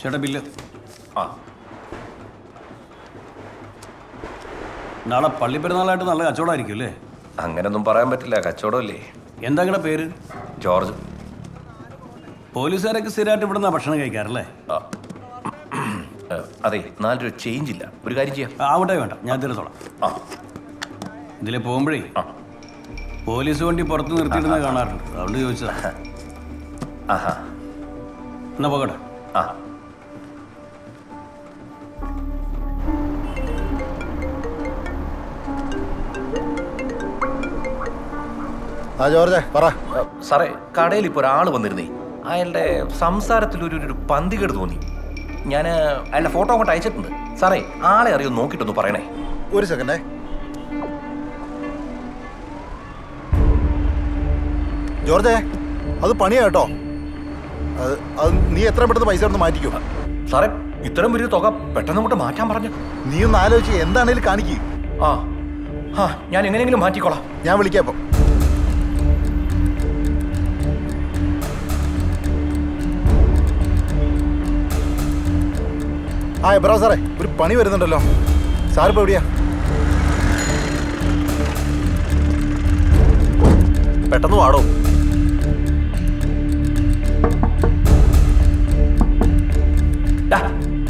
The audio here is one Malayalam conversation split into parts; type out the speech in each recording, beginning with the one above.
ചേട്ടാ ബില്ല്. ആ, നാളെ പള്ളിപ്പെരുന്നാളായിട്ട് നല്ല കച്ചവടമായിരിക്കും അല്ലേ? അങ്ങനൊന്നും പറയാൻ പറ്റില്ല, കച്ചവടമല്ലേ. എന്താ നിങ്ങളുടെ പേര്? ജോർജ്. പോലീസുകാരൊക്കെ സ്ഥിരമായിട്ട് ഇവിടുന്ന ഭക്ഷണം കഴിക്കാറല്ലേ? അതെ, നാലൊരു ചേഞ്ച് ഇല്ല. ഒരു കാര്യം ചെയ്യാം. ആവട്ടെ, വേണ്ട, ഞാൻ തീർത്തോളാം. ആ, ഇതിലെ പോകുമ്പോഴേ പോലീസ് വണ്ടി പുറത്ത് നിർത്തിയിടുന്നത് കാണാറുണ്ട്, അതുകൊണ്ട് ചോദിച്ചതാ. ആഹാ, എന്നാ പോകട്ടെ. ആ. ജോർജ് പറ. സാറേ, കടയിൽ ഇപ്പോൾ ഒരാൾ വന്നിരുന്നേ. അയാളുടെ സംസാരത്തിൽ ഒരു പന്തികേട് തോന്നി. ഞാൻ അയാളുടെ ഫോട്ടോ അങ്ങോട്ട് അയച്ചിട്ടുണ്ട്. സാറേ, ആളെ അറിയോ നോക്കിയിട്ടൊന്ന് പറയണേ. ഒരു സെക്കൻഡേ. ജോർജേ, അത് പണിയാ കേട്ടോ. അത് നീ എത്ര പെട്ടെന്ന് പൈസ ഒന്ന് മാറ്റിക്കോ. സാറേ, ഇത്രയും വലിയ തുക പെട്ടെന്ന് അങ്ങോട്ട് മാറ്റാൻ പറഞ്ഞു. നീ ഒന്ന് ആലോചിച്ച് എന്താണേലും കാണിക്കൂ. ആ ആ, ഞാൻ എങ്ങനെയെങ്കിലും മാറ്റിക്കോളാം. ഞാൻ വിളിക്കാം അപ്പം. എബ്രാ സാറേ, ഒരു പണി വരുന്നുണ്ടല്ലോ. സാറിപ്പോ എവിടെയാ? പെട്ടെന്ന് വാടോ.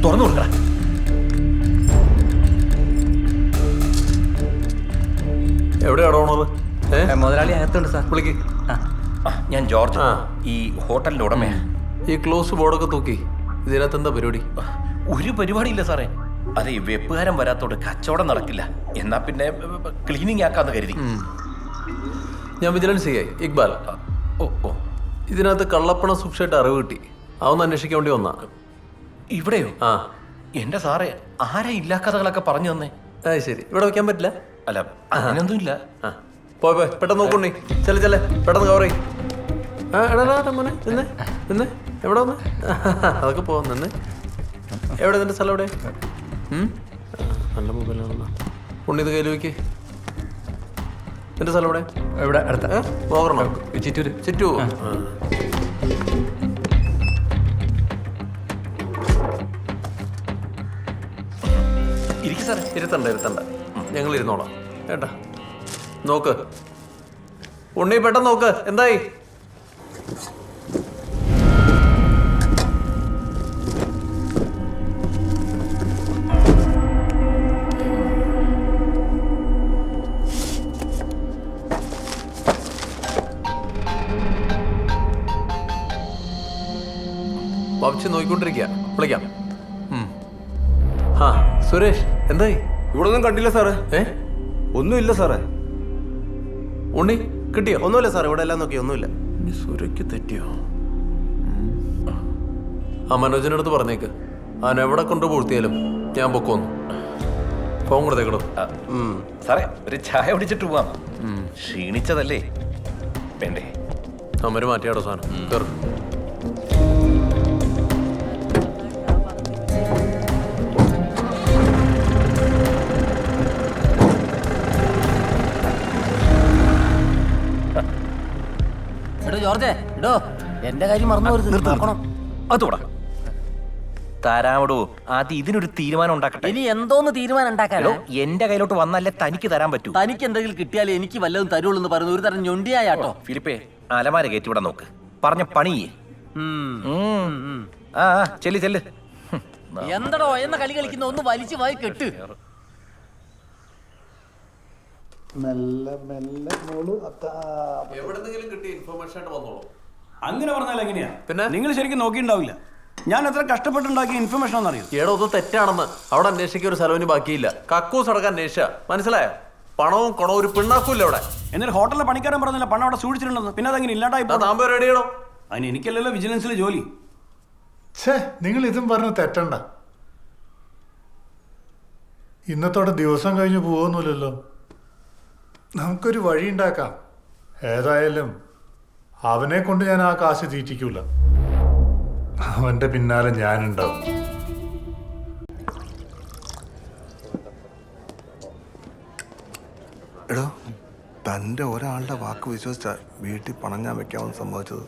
തുറന്നു കൊടുക്കടാ. എവിടെയാണോ ഓണർ? മുതലാളി അകത്തുണ്ട് സാർ. വിളിക്ക്. ഞാൻ ജോർജ്, ഈ ഹോട്ടലിന്റെ ഉടമയാ. ഈ ക്ലോസ് ബോർഡൊക്കെ തൂക്കി. ഇതിനകത്ത് എന്താ പരിപാടി? ഒരു പരിപാടിയില്ല സാറേ. അതെ, വെപ്പുകാരൻ വരാത്തോട് കച്ചവടം നടക്കില്ല. എന്നാ പിന്നെ ക്ലീനിങ് ആക്കാന്ന് കരുതി. ഞാൻ വിജിലൻസ് ചെയ്യായി ഇക്ബാൽ. ഓ ഓ, ഇതിനകത്ത് കള്ളപ്പണം സൂക്ഷിച്ചിട്ട് അറിവ് കിട്ടി. അതൊന്ന് അന്വേഷിക്കാൻ വേണ്ടി വന്നാ. ഇവിടെയോ? ആ, എന്റെ സാറേ, ആരാ ഇല്ലാ കഥകളൊക്കെ പറഞ്ഞു തന്നേ? അത് ശരി. ഇവിടെ വെക്കാൻ പറ്റില്ല. അല്ല, അങ്ങനെയൊന്നും ഇല്ല. ആ, പോയി പെട്ടെന്ന് നോക്കണേ. ചെല്ലേ പെട്ടെന്ന് കവർ ചെയ്യും. മോനെ നിന്നെ നിന്നെ എവിടെ വന്ന്? അതൊക്കെ പോവാൻ നിന്ന്. എവിടെ നിന്റെ സ്ഥലം? എവിടെ? നല്ല മൊബൈലാണെന്നാ. ഉണ്ണി ഇത് കയ്യിൽ വയ്ക്ക്. നിന്റെ സ്ഥലം എവിടെ? ഇവിടെ അടുത്ത പോകണോ? ചിറ്റൂര്. ചുറ്റു. ഇരിക്കും സാറേ. ഇരുത്തണ്ട. ഞങ്ങൾ ഇരുന്നോളാം കേട്ടാ. നോക്ക് ഉണ്ണി, പെട്ടെന്ന് നോക്ക്. എന്തായി? വച്ച് നോക്കിക്കൊണ്ടിരിക്കുക. വിളിക്കാം. സുരേഷ്, എന്തായി? ഇവിടെ ഒന്നും കണ്ടില്ല സാറേ. ഒന്നുമില്ല സാറേ. ഉണ്ണി കിട്ടിയോ? ഒന്നുമില്ല സാറേ, ഇവിടെ എല്ലാം നോക്കി. ഒന്നുമില്ല. സുരയ്ക്ക് തെറ്റിയോ? ആ മനോജിന്റെ അടുത്ത് പറഞ്ഞേക്ക്. അവൻ എവിടെ കൊണ്ട് പൂഴ്ത്തിയാലും ഞാൻ പൊക്കോന്നു. ഫോൺ കൊടുത്തേക്കടോ. സാറേ, ഒരു ചായ കുടിച്ചിട്ട് പോവാം. ക്ഷീണിച്ചതല്ലേ? വേണ്ടേ? അമ്മര് മാറ്റിയാടോ സാധനം. കയറും. ജോർജേ, ഇടോ എന്റെ കാര്യം മറന്നു പോരുത്. അതോടാ തരാമടോ. ആദ്യം ഇതിനൊരു തീരുമാനം ഉണ്ടാക്കട്ടെ. ഇനി എന്തോന്ന് തീരുമാനം ഉണ്ടാക്കാനോ? എന്റെ കയ്യിലോട്ട് വന്നല്ലേ തനിക്ക് തരാൻ പറ്റൂ. തനിക്ക് എന്തെങ്കിലും കിട്ടിയാലേ എനിക്ക് വല്ലതും തരുള്ളൂ എന്ന് പറയുന്ന ഒരു തരം ഞൊണ്ടിയാട്ടോ. ഫിലിപ്പേ, അലമാര കയറ്റി ഇവിടെ നോക്ക്. പറഞ്ഞ പണിയേ. ആ, ചെല്ല്. എന്തടോ എന്ന കളി കളിക്കുന്ന? ഒന്ന് വലിച്ചു വായി കെട്ട്. എവിടെന്നെങ്കിലും കിട്ടിയ ഇൻഫർമേഷൻ ആയിട്ട് വന്നോളൂ. അങ്ങനെ പറഞ്ഞാൽ എങ്ങനെയാ? പിന്നെ നിങ്ങൾ ശരിക്കും നോക്കിയിട്ടുണ്ടാവില്ല. ഞാൻ എത്ര കഷ്ടപ്പെട്ടുണ്ടാക്കിയ ഇൻഫർമേഷൻ ആണെന്നറിയോ? ഏടോ, ഇത് തെറ്റാണെന്ന്. അവിടെ അന്വേഷിക്കാൻ ഒരു സ്ഥലവിന് ബാക്കിയില്ല. കക്കൂസ് അടക്കാൻ അന്വേഷിച്ച മനസ്സിലായോ? പണവും കുണവും ഒരു പിണ്ണാക്കൂല്ല അവിടെ. എന്നിട്ട് ഹോട്ടലിലെ പണിക്കാരൻ പറഞ്ഞില്ല പണം അവിടെ സൂക്ഷിച്ചിട്ടുണ്ടെന്ന്. പിന്നെ അതങ്ങനെ ഇല്ലാണ്ടായി. താമ്പോ റെഡിയാണോ? അതിന് എനിക്കല്ലല്ലോ വിജിലൻസിൽ ജോലി. നിങ്ങൾ ഇതും പറഞ്ഞ് തെറ്റണ്ട. ഇന്നത്തോടെ ദിവസം കഴിഞ്ഞ് പോകുന്നില്ലല്ലോ. നമുക്കൊരു വഴി ഉണ്ടാക്കാം. ഏതായാലും അവനെ കൊണ്ട് ഞാൻ ആ കാശ് തീറ്റിക്കൂല. അവന്റെ പിന്നാലെ ഞാനുണ്ടാവും. എടോ, തൻ്റെ ഒരാളുടെ വാക്ക് വിശ്വസിച്ചാ വീട്ടിൽ പണം ഞാൻ വെക്കാമെന്ന് സംഭവിച്ചത്.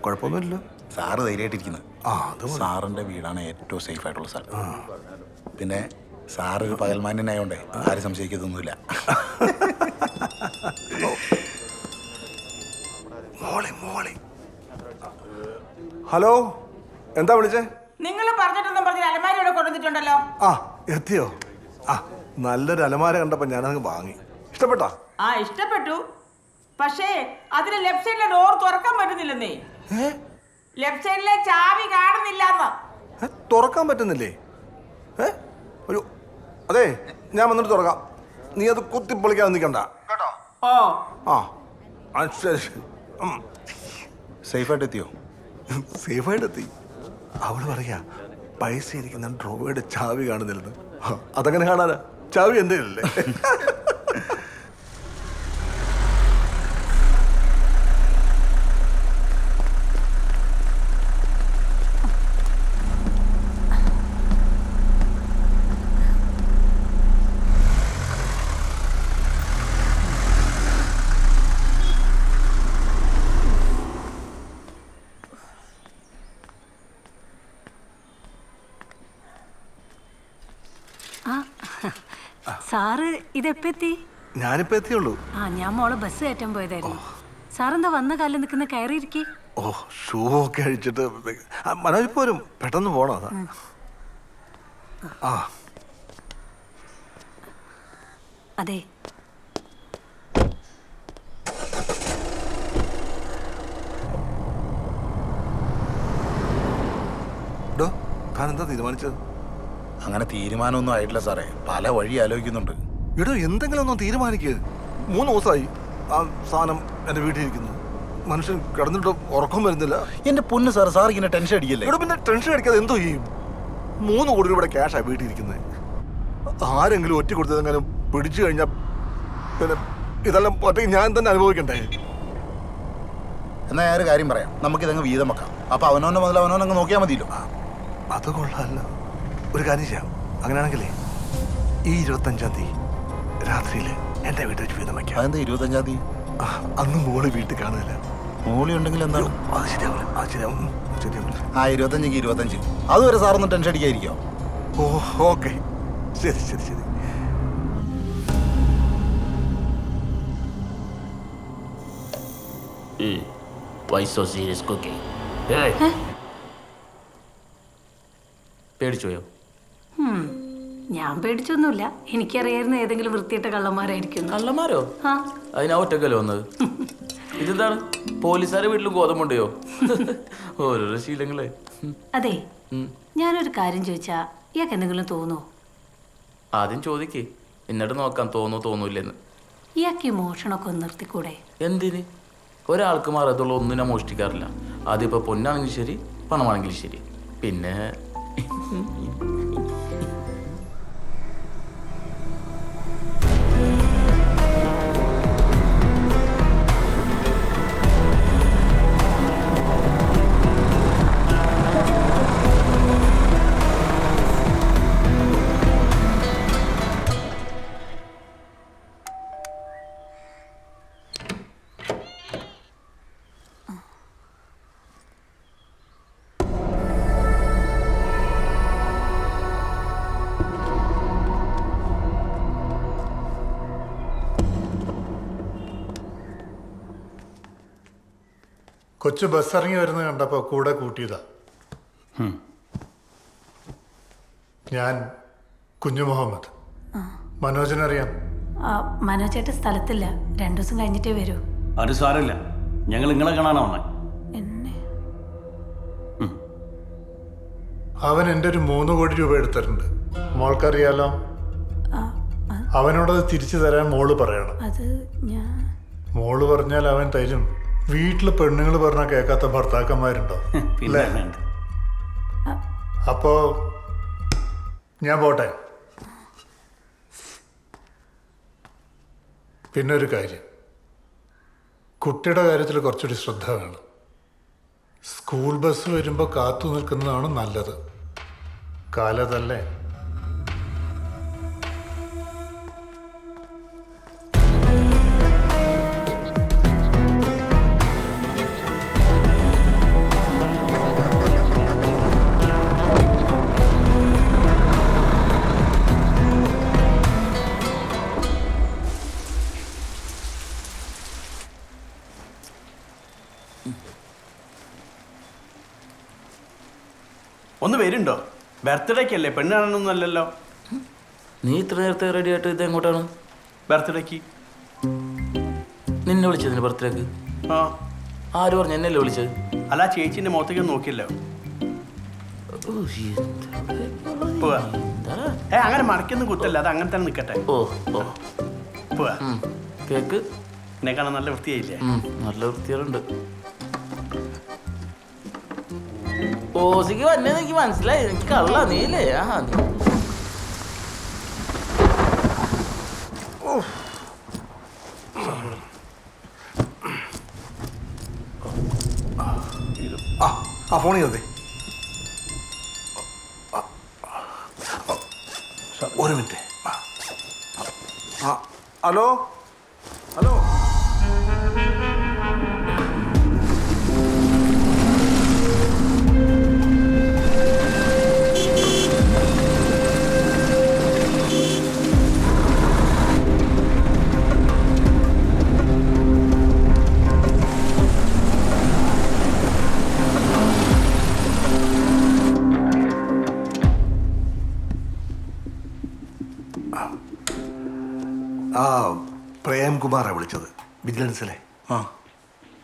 കുഴപ്പമൊന്നുമില്ല. സാറ് ധൈര്യമായിട്ടിരിക്കുന്നത്. ആ അത് സാറിൻ്റെ വീടാണ് ഏറ്റവും സേഫ് ആയിട്ടുള്ള സ്ഥലം. പിന്നെ സാറ് ഒരു പകൽമാന്യനായോണ്ടേ ആരും സംശയിക്കത്തൊന്നുമില്ല. മോളെ ഹലോ, എന്താ വിളിച്ചേ? നിങ്ങൾ പറഞ്ഞിട്ടൊന്നും പറഞ്ഞ അലമാരി ഇവിടെ കൊണ്ടുവന്നിട്ടുണ്ടല്ലോ. ആ എത്തിയോ? ആ നല്ലൊരു അലമാര കണ്ടപ്പോൾ ഞാനങ്ങ് വാങ്ങി. ഇഷ്ടപ്പെട്ടാ? ആ ഇഷ്ടപ്പെട്ടു. പക്ഷേ അതിന് ലെഫ്റ്റ് സൈഡിലെ ഡോർ തുറക്കാൻ പറ്റുന്നില്ലെന്നേ. ലെഫ്റ്റ് സൈഡിലെ ചാവി കാണുന്നില്ലെന്ന്. തുറക്കാൻ പറ്റുന്നില്ലേ? ഒരു അതെ, ഞാൻ വന്നിട്ട് തുറക്കാം. നീ അത് കുത്തിപ്പൊളിക്കാതെ നിൽക്കണ്ട കേട്ടോ. ഓ ആ ശരി. സേഫായിട്ട് എത്തിയോ? സേഫായിട്ട് എത്തി. അവള് പറയാ പൈസ ഇരിക്കുന്ന ഡ്രോയുടെ ചാവി കാണുന്നില്ലെന്ന്. അതങ്ങനെ കാണാനാ? ചാവി എന്തേലല്ലേ? സാറ് ഇതെപ്പെത്തി? ഞാനിപ്പോ എത്തിയുള്ളൂ. ആ ഞാൻ മോളെ ബസ് കയറ്റാൻ പോയതായിരുന്നു. സാറെന്താ വന്ന കാലിൽ നിൽക്കുന്ന കയറിയിരിക്കേ? ഓ ഷൂ ഒക്കെ അഴിച്ചിട്ട് മനോജ് പോരും, പെട്ടെന്ന് പോണോ? അതാ. ആ അതെ, ഡോ താൻ എന്താ തീരുമാനിച്ചത്? അങ്ങനെ തീരുമാനമൊന്നും ആയിട്ടില്ല സാറേ. പല വഴി ആലോചിക്കുന്നുണ്ട്. ഇടോ എന്തെങ്കിലും ഒന്നും തീരുമാനിക്കുക. 3 ദിവസമായി ആ സാധനം എൻ്റെ വീട്ടിലിരിക്കുന്നു. മനുഷ്യൻ കിടന്നിട്ട് ഉറക്കം വരുന്നില്ല. എന്റെ പൊന്ന് സാർ, സാർ ഇങ്ങനെ ടെൻഷൻ അടിക്കല്ലേ? ഇവിടെ പിന്നെ ടെൻഷൻ അടിക്കാതെ എന്തോ ചെയ്യും? 3 കോടി രൂപയുടെ ക്യാഷാണ് വീട്ടിലിരിക്കുന്നത്. ആരെങ്കിലും ഒറ്റ കൊടുത്തതെങ്കിലും പിടിച്ചു കഴിഞ്ഞാൽ പിന്നെ ഇതെല്ലാം ഒറ്റയ്ക്ക് ഞാൻ തന്നെ അനുഭവിക്കണ്ടേ? എന്നാ ഞാൻ ഒരു കാര്യം പറയാം, നമുക്കിതങ്ങ് വീതം വെക്കാം. അപ്പൊ അവനവന്റെ മുതൽ അവനവനങ്ങ് നോക്കിയാൽ മതിയല്ലോ. അത് കൊള്ളാമല്ലോ. ഒരു കാര്യം ചെയ്യാം. അങ്ങനെയാണെങ്കിലേ ഈ 25-ാം തീയതി രാത്രിയിൽ എൻ്റെ വീട്ടിൽ വെച്ച് വീതം വയ്ക്കാം. അതെന്താ 25-ാം തീയതി? അന്ന് മോള് വീട്ടിൽ കാണില്ല. മോളി ഉണ്ടെങ്കിൽ എന്താണ്? അത് ശരിയാവില്ല. അത് ശരിയാവില്ല. ആ 25-ക്ക് 25. അതുവരെ സാറൊന്നും ടെൻഷൻ അടിക്കാതിരിക്കോ? ഓ ഓക്കെ, ശരി ശരി ശരി. Why so serious cooking? Hey. പേടിച്ചോയോ? ഞാൻ പേടിച്ചൊന്നുമില്ല. എനിക്കറിയായിരുന്നു ഏതെങ്കിലും വൃത്തിയിട്ട കള്ളന്മാരായിരിക്കും. കള്ളന്മാരോ? ആ അതിനാ ഒറ്റക്കല്ലേ വന്നത്? ഇതെന്താണ് പോലീസുകാരെ വീട്ടിലും ഗോതമ്പുണ്ടയോ? ഓരോരോ ശീലങ്ങളെ. അതെ, ഞാനൊരു കാര്യം ചോദിച്ചാ ഇയാൾക്ക് എന്തെങ്കിലും തോന്നുമോ? ആദ്യം ചോദിക്കേ, എന്നിട്ട് നോക്കാം തോന്നൂല്ലെന്ന്. ഇയാൾക്ക് ഈ മോഷണമൊക്കെ ഒന്ന് നിർത്തിക്കൂടെ? എന്തിന്? ഒരാൾക്ക് മാറത്തുള്ള ഒന്നും ഞാൻ മോഷ്ടിക്കാറില്ല. അതിപ്പോൾ പൊന്നാണെങ്കിലും ശരി, പണമാണെങ്കിലും ശരി. പിന്നെ കൊച്ചു ബസ് ഇറങ്ങി വരുന്നത് കണ്ടപ്പോൾ കൂടെ കൂട്ടിയതാ. ഞാൻ കുഞ്ഞു മുഹമ്മദ്. മനോജിനറിയാം? മനോജേട്ടൻ സ്ഥലത്തില്ല, 2 ദിവസം കഴിഞ്ഞിട്ടേ വരൂ. അത് സാരമില്ല, ഞങ്ങൾ നിങ്ങളെ കാണാനാ വന്നേ. എന്നെ അവൻ എൻ്റെ ഒരു 3 കോടി രൂപ എടുത്തിട്ടുണ്ട്. മോൾക്കറിയാലോ. അവനോടത് തിരിച്ചു തരാൻ മോള് പറയണം. അത് ഞാൻ മോള് പറഞ്ഞാൽ അവൻ തരും. വീട്ടിൽ പെണ്ണുങ്ങൾ പറഞ്ഞാൽ കേൾക്കാത്ത ഭർത്താക്കന്മാരുണ്ടോ? പിന്നെ വേണ്ട. അപ്പോ ഞാൻ പോട്ടെ. പിന്നെ ഒരു കാര്യം, കുട്ടിയുടെ കാര്യത്തിൽ കുറച്ചുകൂടി ശ്രദ്ധ വേണം. സ്കൂൾ ബസ് വരുമ്പോൾ കാത്തു നിൽക്കുന്നതാണ് നല്ലത്. കാലതല്ലേ. ഒന്ന് വരുന്നുണ്ടോ? ബർത്ത്ഡേക്കല്ലേ, പെണ്ണ് കാണണമെന്നൊന്നും അല്ലല്ലോ. നീ ഇത്ര നേരത്തെ റെഡി ആയിട്ട് ഇത് എങ്ങോട്ടാണ്? ബർത്ത്ഡേക്ക്. നിന്നെ വിളിച്ചതിന് ബർത്ത്ഡേക്ക്? ആ. ആര് പറഞ്ഞു എന്നല്ലേ വിളിച്ചത്? അല്ല, ചേച്ചീൻ്റെ മുഖത്തേക്ക് നോക്കിയല്ലോ. പോവാ. അങ്ങനെ മടക്കൊന്നും കുത്തല്ല, അത് അങ്ങനെ തന്നെ നിൽക്കട്ടെ. ഓ ഓ പോവാ. കേക്ക് എന്നെ കാണാൻ നല്ല വൃത്തിയായില്ലേ? നല്ല വൃത്തികളുണ്ട്. ഓസിക്ക് വന്നെ എനിക്ക് മനസ്സിലായി. എനിക്ക് കള്ള നീലേ. ആ ഫോണിൽ അതെ. ഒരു മിനിറ്റ്. Hello hello. പ്രേംകുമാറാണ് വിളിച്ചത്, വിജിലൻസിലെ. ആ.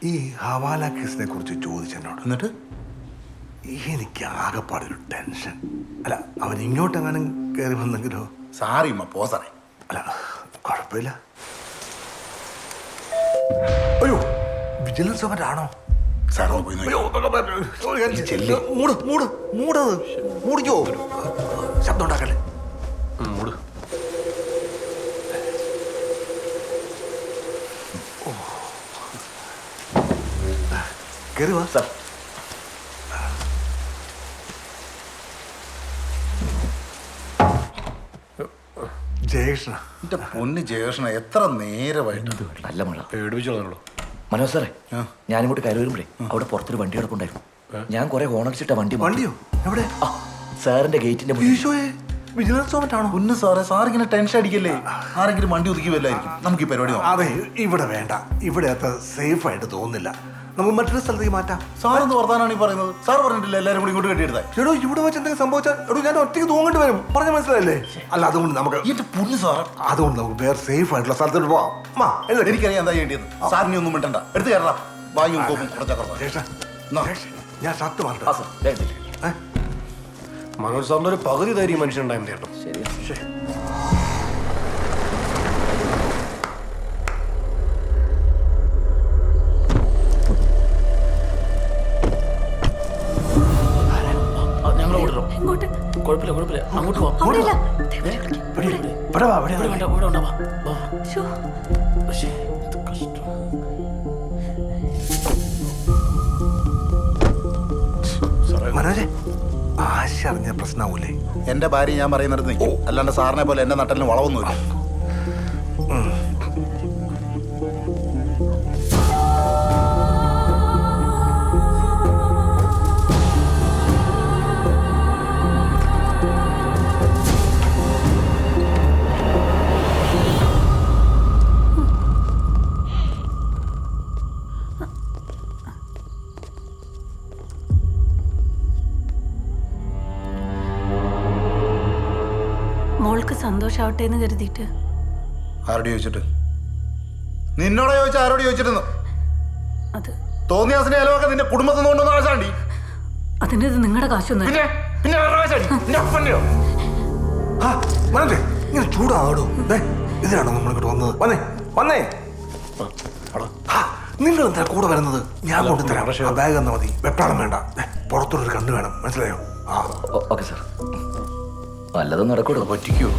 ഈ ഹവാല കേസിനെ കുറിച്ച് ചോദിച്ചെന്നോട്. എന്നിട്ട് എനിക്ക് ആകെപ്പാടൊരു ടെൻഷൻ. അല്ല, അവൻ ഇങ്ങോട്ടെങ്ങാനും കയറി വന്നെങ്കിലോ? സാറി പോ സാറേ. അല്ല, കുഴപ്പമില്ല. അയ്യോ, വിജിലൻസ് അവരാണോ? സാർ പോയി മൂടിക്കോ, ശബ്ദം ഉണ്ടാക്കല്ലേ. മൂട്. കയറി വാ സാർ. ജയകൃഷ്ണ. എന്റെ പൊന്ന് ജയകൃഷ്ണ, എത്ര നേരമായിട്ട്. നല്ല മഴ. പേടിപ്പിച്ചോളൂ. മനോജ് സാറേ, ഞാനിങ്ങോട്ട് കയറി വരുമ്പോഴേ അവിടെ പുറത്തൊരു വണ്ടി കിടപ്പുണ്ടായിരുന്നു. ഞാൻ കുറെ ഹോണടിച്ചിട്ട വണ്ടി. വണ്ടിയോ? എവിടെ? സാറിന്റെ ഗേറ്റിന്റെ വിജിലൻസ് ആണോ? പൊന്ന് സാറേ, സാറിങ്ങനെ ടെൻഷൻ അടിക്കല്ലേ. ആരെങ്കിലും വണ്ടി ഒതുക്കി വല്ലായിരിക്കും. നമുക്ക് ഈ പരിപാടി നോക്കാം. അതെ, ഇവിടെ വേണ്ട. ഇവിടെ അത്ര സേഫ് ആയിട്ട് തോന്നുന്നില്ല. നമുക്ക് മറ്റൊരു സ്ഥലത്തേക്ക് മാറ്റാം. സാറെന്ന് വർത്താനാണ് ഈ പറയുന്നത്. സാർ പറഞ്ഞിട്ടില്ല എല്ലാവരും കൂടി ഇങ്ങോട്ട് കെട്ടിയെടുത്താൽ. എടോ, ഇവിടെ വെച്ച് എന്തെങ്കിലും സംഭവിച്ചാൽ ഞാൻ ഒറ്റയ്ക്ക് തൂങ്ങേണ്ടി വരും. പറഞ്ഞ മനസ്സിലായില്ലേ? അല്ല, അതുകൊണ്ട് നമുക്ക് എന്റെ പൊന്ന് സാറ്, അതുകൊണ്ട് നമുക്ക് വേറെ സേഫ് ആയിട്ടുള്ള സ്ഥലത്തോട്ട് പോവാം. എനിക്കറിയാം എന്താ ചെയ്യേണ്ടത്. സാറിനെ ഒന്നും മിണ്ടണ്ട, എടുത്ത് കയറാം. വായും കോപ്പും കുറച്ചാ. ഞാൻ ഷർട്ട് മാറട്ടെ. മനോജ് സാറിന്റെ ഒരു പകുതി ധൈര്യം മനുഷ്യനുണ്ടായിരുന്നു കേട്ടോ. ശരി. കുഴപ്പമില്ല, അങ്ങോട്ട് പോവാം. മനോജെ, ആശ അറിഞ്ഞ പ്രശ്നമാവൂലേ? എന്റെ ഭാര്യ ഞാൻ പറയുന്നിടത്ത് നിൽക്കും, അല്ലാണ്ട് സാറിനെ പോലെ എന്റെ നട്ടലിന് വളവൊന്നുമില്ല. മോൾക്ക് സന്തോഷാവട്ടെ എന്ന് കരുതിയിട്ട്. ആരോട് ചോദിച്ചിട്ട്? നിന്നോട് ചോദിച്ചാൽ ആരോട് ചോദിച്ചിരുന്നു? അത് തോന്നിയാസിനെ അയലൊക്കെ നിന്റെ കുടുംബത്തിൽ നിന്ന് കൊണ്ടുവന്ന ആശാണ്ടി. അതിൻ്റെ നിങ്ങളുടെ കാശൊന്നും മനോജെ, ഇങ്ങനെ ചൂടാടോ. ഇതിനാണോ നമ്മളിങ്ങോട്ട് വന്നത്? വന്നേ. നിങ്ങൾ എന്താ കൂടെ വരുന്നത്? ഞാൻ കൊണ്ടുതരാം. ബാഗ് തന്നാൽ മതി. വെപ്രാളം വേണ്ട. പുറത്തൊരു കണ്ണ് വേണം, മനസ്സിലായോ? Okay sir. വല്ലതും നടക്കൂടോ? പറ്റിക്കോ?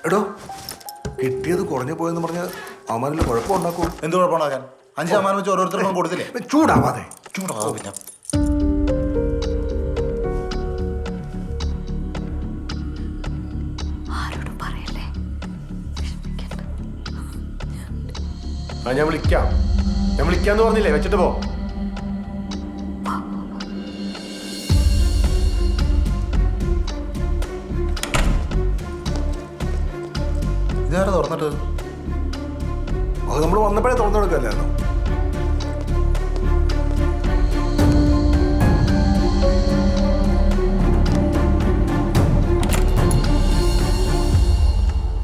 എടോ കിട്ടിയത് കുറഞ്ഞു പോയെന്ന് പറഞ്ഞ് അവന്മാരിൽ കുഴപ്പമുണ്ടാക്കൂ. എന്ത് കുഴപ്പമുണ്ടാക്കാൻ 5% വെച്ച് ഓരോരുത്തർക്കും കൊടുത്തില്ലേ? ചൂടാവാതെ. ചൂടാ പിന്നെ ആരോടും പറയല്ലേ. ഞാൻ വിളിക്കാന്ന് പറഞ്ഞില്ലേ, വെച്ചിട്ട് പോ. ഇതാരാ തുറന്നിട്ട്? അത് നമ്മൾ വന്നപ്പോഴേ തുറന്നു കൊടുക്കല്ലായിരുന്നു.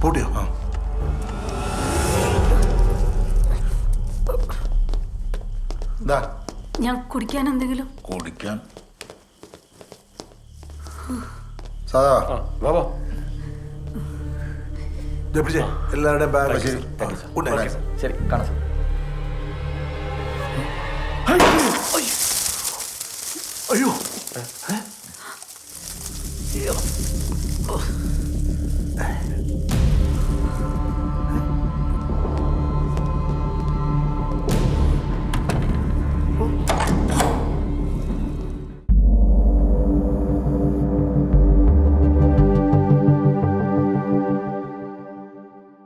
പൂട്ടിയോ? ആ. ഇതാ ഞാൻ കുടിക്കാൻ എന്തെങ്കിലും. കുടിക്കാൻ സാധാ പിടിച്ചേ എല്ലാവരുടെയും ബാഗ്. ശരി കാണാം സാർ. അയ്യോ